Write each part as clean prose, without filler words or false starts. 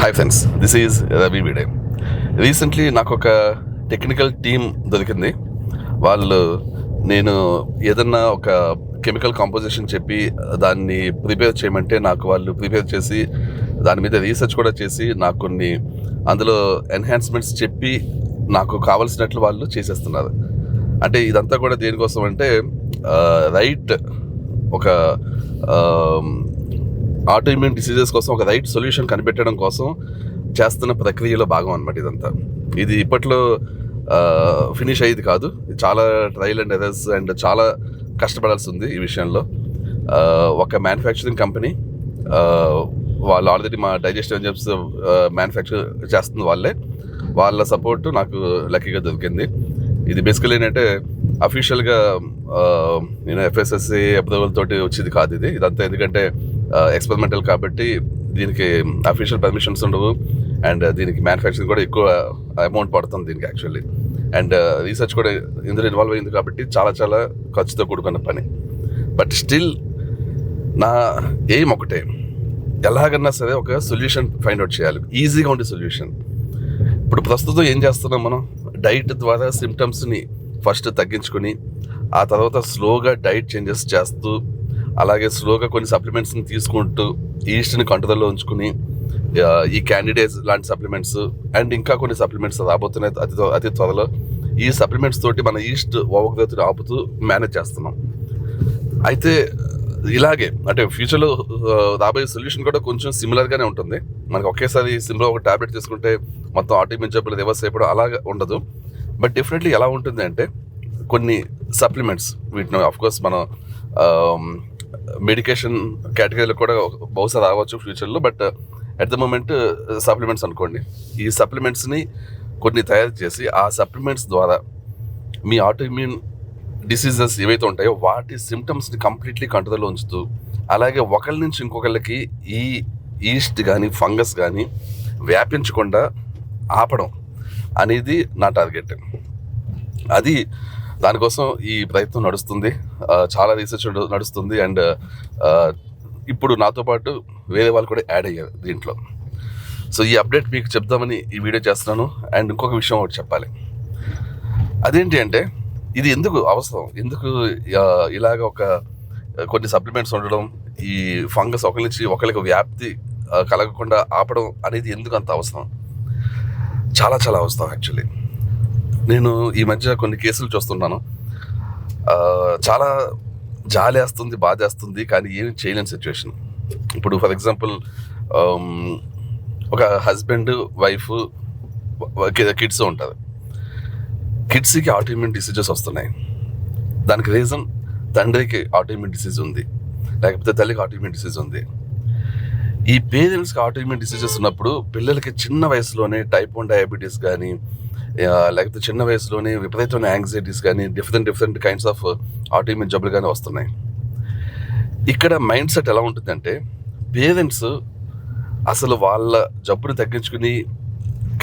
Hi friends, this is Ravi విడే. Recently నాకు ఒక టెక్నికల్ టీమ్ దొరికింది. వాళ్ళు నేను ఏదన్నా ఒక కెమికల్ కాంపోజిషన్ చెప్పి దాన్ని ప్రిపేర్ చేయమంటే నాకు వాళ్ళు ప్రిపేర్ చేసి దాని మీద రీసెర్చ్ కూడా చేసి నాకు కొన్ని అందులో ఎన్హాన్స్మెంట్స్ చెప్పి నాకు కావాల్సినట్లు వాళ్ళు చేసేస్తున్నారు. అంటే ఇదంతా కూడా దేనికోసం అంటే రైట్ ఒక ఆటోఇమ్యూన్ డిసీజెస్ కోసం ఒక రైట్ సొల్యూషన్ కనిపెట్టడం కోసం చేస్తున్న ప్రక్రియలో భాగం అనమాట ఇదంతా. ఇది ఇప్పట్లో ఫినిష్ అయ్యేది కాదు. చాలా ట్రయల్ అండ్ ఎర్రర్స్ అండ్ చాలా కష్టపడాల్సి ఉంది ఈ విషయంలో. ఒక మ్యానుఫ్యాక్చరింగ్ కంపెనీ వాళ్ళు ఆల్రెడీ మా డైజెస్టివ్ ఎంజైమ్స్ మ్యానుఫ్యాక్చర్ చేస్తుంది వాళ్ళ సపోర్ట్ నాకు లక్కీగా దొరికింది. ఇది బేసికలీ ఏంటంటే అఫీషియల్గా నేను ఎఫ్ఎస్ఎస్సి అప్రూవల్ తోటి వచ్చేది కాదు ఇదంతా. ఎందుకంటే ఎక్స్పెరిమెంటల్ కాబట్టి దీనికి అఫీషియల్ పర్మిషన్స్ ఉండవు అండ్ దీనికి మ్యానుఫ్యాక్చరింగ్ కూడా ఎక్కువ అమౌంట్ పడుతుంది దీనికి యాక్చువల్లీ. అండ్ రీసెర్చ్ కూడా ఇందులో ఇన్వాల్వ్ అయింది కాబట్టి చాలా చాలా ఖర్చుతో కూడుకున్న పని. బట్ స్టిల్ నా ఎయిమ్ ఒకటే, ఎలాగన్నా సరే ఒక సొల్యూషన్ ఫైండ్ అవుట్ చేయాలి, ఈజీగా ఉండే సొల్యూషన్. ఇప్పుడు ప్రస్తుతం ఏం చేస్తున్నాం మనం, డైట్ ద్వారా సిమ్టమ్స్ని ఫస్ట్ తగ్గించుకొని ఆ తర్వాత స్లోగా డైట్ చేంజెస్ చేస్తూ అలాగే స్లోగా కొన్ని సప్లిమెంట్స్ని తీసుకుంటూ ఈస్ట్ని కంట్రోల్లో ఉంచుకుని ఈ క్యాండిడేట్స్ లాంటి సప్లిమెంట్స్ అండ్ ఇంకా కొన్ని సప్లిమెంట్స్ రాబోతున్నాయి అతి త్వరలో. ఈ సప్లిమెంట్స్ తోటి మన ఈస్ట్ ఓవర్గ్రోత్ని ఆపుతూ మేనేజ్ చేస్తున్నాం. అయితే ఇలాగే అంటే ఫ్యూచర్లో రాబోయే సొల్యూషన్ కూడా కొంచెం సిమిలర్గానే ఉంటుంది. మనకి ఒకేసారి సిమ్లో ఒక టాబ్లెట్ తీసుకుంటే మొత్తం ఆటోఇమ్యూన్ జబ్బులు రివర్స్ అయిపోవడం అలాగా ఉండదు. బట్ డెఫినెట్లీ ఎలా ఉంటుంది అంటే కొన్ని సప్లిమెంట్స్ వీటిని ఆఫ్కోర్స్ మనం మెడికేషన్ కేటగిరీలో కూడా బహుశా రావచ్చు ఫ్యూచర్లో. But at the moment supplements అనుకోండి. ఈ సప్లిమెంట్స్ని కొన్ని తయారు చేసి ఆ సప్లిమెంట్స్ ద్వారా మీ ఆటోఇమ్యూన్ డిసీజెస్ ఏవైతే ఉంటాయో వాటి సిమ్టమ్స్ని కంప్లీట్లీ కంట్రోల్లో ఉంచుతూ అలాగే ఒకరి నుంచి ఇంకొకళ్ళకి ఈ ఈస్ట్ కానీ ఫంగస్ కానీ వ్యాపించకుండా ఆపడం అనేది నా టార్గెట్. అది దానికోసం ఈ ప్రయత్నం నడుస్తుంది, చాలా రీసెర్చ్ నడుస్తుంది. అండ్ ఇప్పుడు నాతో పాటు వేరే వాళ్ళు కూడా యాడ్ అయ్యారు దీంట్లో. సో ఈ అప్డేట్ మీకు చెప్దామని ఈ వీడియో చేస్తున్నాను. అండ్ ఇంకొక విషయం ఒకటి చెప్పాలి. అదేంటి అంటే ఇది ఎందుకు అవసరం, ఎందుకు ఇలాగ ఒక కొన్ని సప్లిమెంట్స్ ఉండడం, ఈ ఫంగస్ ఒకరి నుంచి ఒకరికి వ్యాప్తి కలగకుండా ఆపడం అనేది ఎందుకు అంత అవసరం? చాలా చాలా అవసరం యాక్చువల్లీ. నేను ఈ మధ్య కొన్ని కేసులు చూస్తున్నాను, చాలా జాలి వేస్తుంది, బాధ వేస్తుంది, కానీ ఏమి చేయలేని సిచ్యువేషన్. ఇప్పుడు ఫర్ ఎగ్జాంపుల్ ఒక హస్బెండ్ వైఫ్ కిడ్స్ ఉంటారు. కిడ్స్కి ఆటోఇమ్యూన్ డిసీజెస్ వస్తున్నాయి. దానికి రీజన్ తండ్రికి ఆటోఇమ్యూన్ డిసీజ్ ఉంది, లేకపోతే తల్లికి ఆటోఇమ్యూన్ డిసీజ్ ఉంది. ఈ పేరెంట్స్కి ఆటోఇమ్యూన్ డిసీజెస్ ఉన్నప్పుడు పిల్లలకి చిన్న వయసులోనే టైప్ 1 డయాబెటీస్ కానీ లేకపోతే చిన్న వయసులోనే విపరీతమైన యాంగ్జైటీస్ కానీ డిఫరెంట్ కైండ్స్ ఆఫ్ ఆటోఇమ్యూన్ జబ్బులు కానీ వస్తున్నాయి. ఇక్కడ మైండ్ సెట్ ఎలా ఉంటుందంటే పేరెంట్స్ అసలు వాళ్ళ జబ్బుని తగ్గించుకుని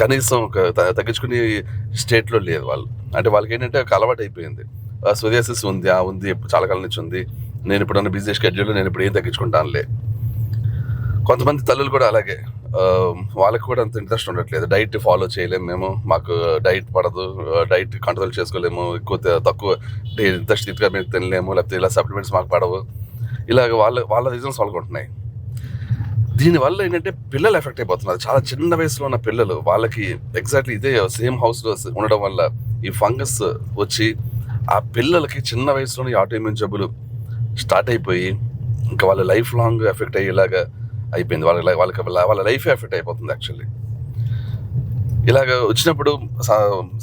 కనీసం తగ్గించుకునే స్టేట్లో లేదు వాళ్ళు. అంటే వాళ్ళకి ఏంటంటే ఒక అలవాటు అయిపోయింది. సోరియాసిస్ ఉంది చాలా కాలం నుంచి ఉంది, నేను ఇప్పుడున్న బిజీ షెడ్యూల్లో నేను ఇప్పుడు ఏం తగ్గించుకుంటానులే. కొంతమంది తల్లులు కూడా అలాగే, వాళ్ళకి కూడా అంత ఇంట్రెస్ట్ ఉండట్లేదు. డైట్ ఫాలో చేయలేము మేము, మాకు డైట్ పడదు, డైట్ కంట్రోల్ చేసుకోలేము, ఎక్కువ తక్కువ ఇంత స్థితిగా మేము తినలేము, లేకపోతే ఇలా సప్లిమెంట్స్ మాకు పడవు, ఇలాగ వాళ్ళ రీజన్స్ వాళ్ళకు ఉంటున్నాయి. దీనివల్ల ఏంటంటే పిల్లలు ఎఫెక్ట్ అయిపోతున్నారు. చాలా చిన్న వయసులో ఉన్న పిల్లలు, వాళ్ళకి ఎగ్జాక్ట్లీ ఇదే సేమ్ హౌస్లో ఉండడం వల్ల ఈ ఫంగస్ వచ్చి ఆ పిల్లలకి చిన్న వయసులోనే ఆటోఇమ్యూన్ జబ్బులు స్టార్ట్ అయిపోయి ఇంకా వాళ్ళ లైఫ్ లాంగ్ ఎఫెక్ట్ అయ్యేలాగా అయిపోయింది. వాళ్ళ లైఫే ఎఫెక్ట్ అయిపోతుంది యాక్చువల్లీ. ఇలాగ వచ్చినప్పుడు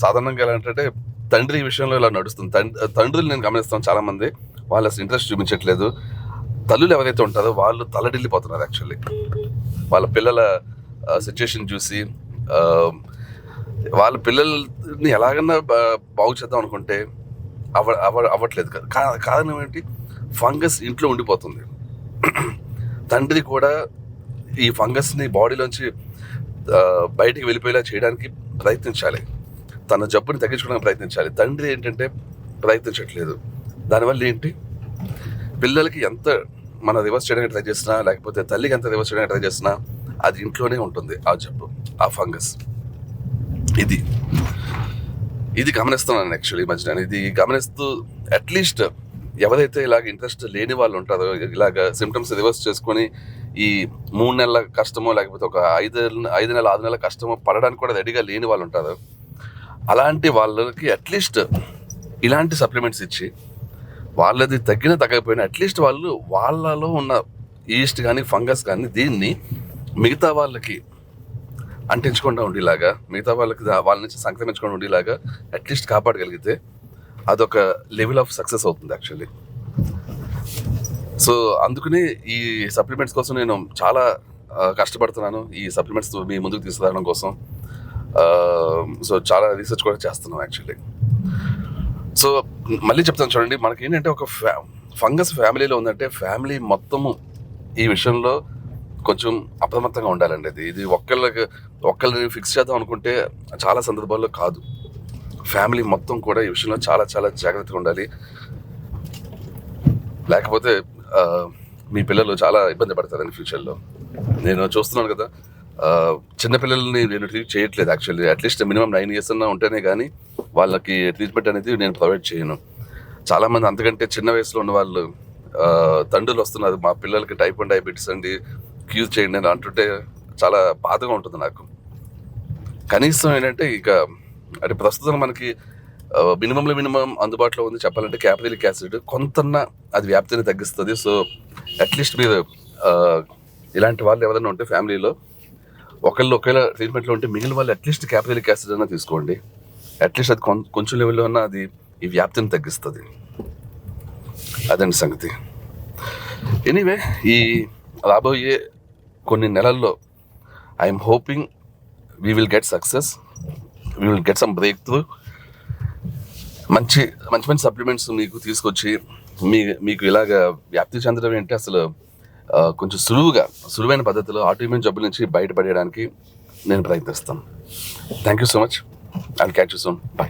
సాధారణంగా ఎలా అంటే తండ్రి విషయంలో ఇలా నడుస్తుంది. తండ్రులు నేను గమనిస్తాను చాలామంది వాళ్ళు అసలు ఇంట్రెస్ట్ చూపించట్లేదు. తల్లులు ఎవరైతే ఉంటారో వాళ్ళు తల్లడిల్లిపోతున్నారు యాక్చువల్లీ. వాళ్ళ పిల్లల సిచ్యుయేషన్ చూసి వాళ్ళ పిల్లల్ని ఎలాగన్నా బాగు చేద్దాం అనుకుంటే అవ్వట్లేదు. కారణం ఏంటి, ఫంగస్ ఇంట్లో ఉండిపోతుంది. తండ్రి కూడా ఈ ఫంగస్ని బాడీలోంచి బయటికి వెళ్ళిపోయేలా చేయడానికి ప్రయత్నించాలి, తన జబ్బుని తగ్గించుకోవడానికి ప్రయత్నించాలి. తండ్రి ఏంటంటే ప్రయత్నించట్లేదు. దానివల్ల ఏంటి, పిల్లలకి ఎంత మనం రివర్స్ చేయడానికి ట్రై చేసినా లేకపోతే తల్లికి ఎంత రివర్స్ చేయడానికి ట్రై చేసినా అది ఇంట్లోనే ఉంటుంది ఆ జబ్బు, ఆ ఫంగస్. ఇది గమనిస్తున్నాను యాక్చువల్లీ ఈ మధ్యన. ఇది గమనిస్తూ అట్లీస్ట్ ఎవరైతే ఇలాగ ఇంట్రెస్ట్ లేని వాళ్ళు ఉంటారో, ఇలాగ సిమ్టమ్స్ రివర్స్ చేసుకొని ఈ 3 నెలల కష్టమో లేకపోతే ఒక 5 నెలల 6 నెలల కష్టమో పడడానికి కూడా రెడీగా లేని వాళ్ళు ఉంటారు. అలాంటి వాళ్ళకి అట్లీస్ట్ ఇలాంటి సప్లిమెంట్స్ ఇచ్చి వాళ్ళది తగ్గకపోయినా అట్లీస్ట్ వాళ్ళు వాళ్ళలో ఉన్న ఈస్ట్ కానీ ఫంగస్ కానీ దీన్ని మిగతా వాళ్ళకి అంటించకుండా ఉండేలాగా, మిగతా వాళ్ళకి వాళ్ళ నుంచి సంక్రమించకుండా ఉండేలాగా అట్లీస్ట్ కాపాడగలిగితే అదొక లెవెల్ ఆఫ్ సక్సెస్ అవుతుంది యాక్చువల్లీ. సో అందుకని ఈ సప్లిమెంట్స్ కోసం నేను చాలా కష్టపడుతున్నాను, ఈ సప్లిమెంట్స్ మీ ముందుకు తీసుకురావడం కోసం. సో చాలా రీసెర్చ్ కూడా చేస్తున్నాం యాక్చువల్లీ. సో మళ్ళీ చెప్తాను చూడండి, మనకి ఏంటంటే ఒక ఫంగస్ ఫ్యామిలీలో ఉందంటే ఫ్యామిలీ మొత్తము ఈ విషయంలో కొంచెం అప్రమత్తంగా ఉండాలండి. ఇది ఒక్కళ్ళని ఫిక్స్ చేద్దాం అనుకుంటే చాలా సందర్భాల్లో కాదు. ఫ్యామిలీ మొత్తం కూడా ఈ విషయంలో చాలా చాలా జాగ్రత్తగా ఉండాలి. లేకపోతే మీ పిల్లలు చాలా ఇబ్బంది పడతారండి ఫ్యూచర్లో. నేను చూస్తున్నాను కదా, చిన్నపిల్లల్ని నేను ట్రీట్ చేయట్లేదు యాక్చువల్లీ. అట్లీస్ట్ మినిమం 9 years అన్నా ఉంటేనే కానీ వాళ్ళకి ట్రీట్మెంట్ అనేది నేను ప్రొవైడ్ చేయను. చాలామంది అంతకంటే చిన్న వయసులో ఉన్న వాళ్ళు తండ్రులు వస్తున్నారు, మా పిల్లలకి టైప్ 1 డయాబెటీస్ అండి, క్యూర్ చేయండి అని అంటుంటే చాలా బాధగా ఉంటుంది నాకు. కనీసం ఏంటంటే అంటే ప్రస్తుతం మనకి మినిమం అందుబాటులో ఉంది చెప్పాలంటే క్యాప్రిలిక్ యాసిడ్. కొంతన్నా అది వ్యాప్తిని తగ్గిస్తుంది. సో అట్లీస్ట్ మీరు ఇలాంటి వాళ్ళు ఎవరైనా ఉంటే ఫ్యామిలీలో ఒకేలా ట్రీట్మెంట్లో ఉంటే మిగిలిన వాళ్ళు అట్లీస్ట్ క్యాప్రిలిక్ యాసిడ్ అన్నా తీసుకోండి. అట్లీస్ట్ అది కొంచెం లెవెల్లో అన్నా అది ఈ వ్యాప్తిని తగ్గిస్తుంది. అదండి సంగతి. ఎనీవే, ఈ రాబోయే కొన్ని నెలల్లో I'm hoping we will get success, we will get some break through. మంచి సప్లిమెంట్స్ మీకు తీసుకొచ్చి మీకు ఇలాగ వ్యాప్తి చెందడం ఏంటి అసలు కొంచెం సులువైన పద్ధతిలో ఆటోఇమ్యూన్ జబ్బుల నుంచి బయటపడేయడానికి నేను ప్రయత్నిస్తాను. Thank you so much. I'll catch you soon. By.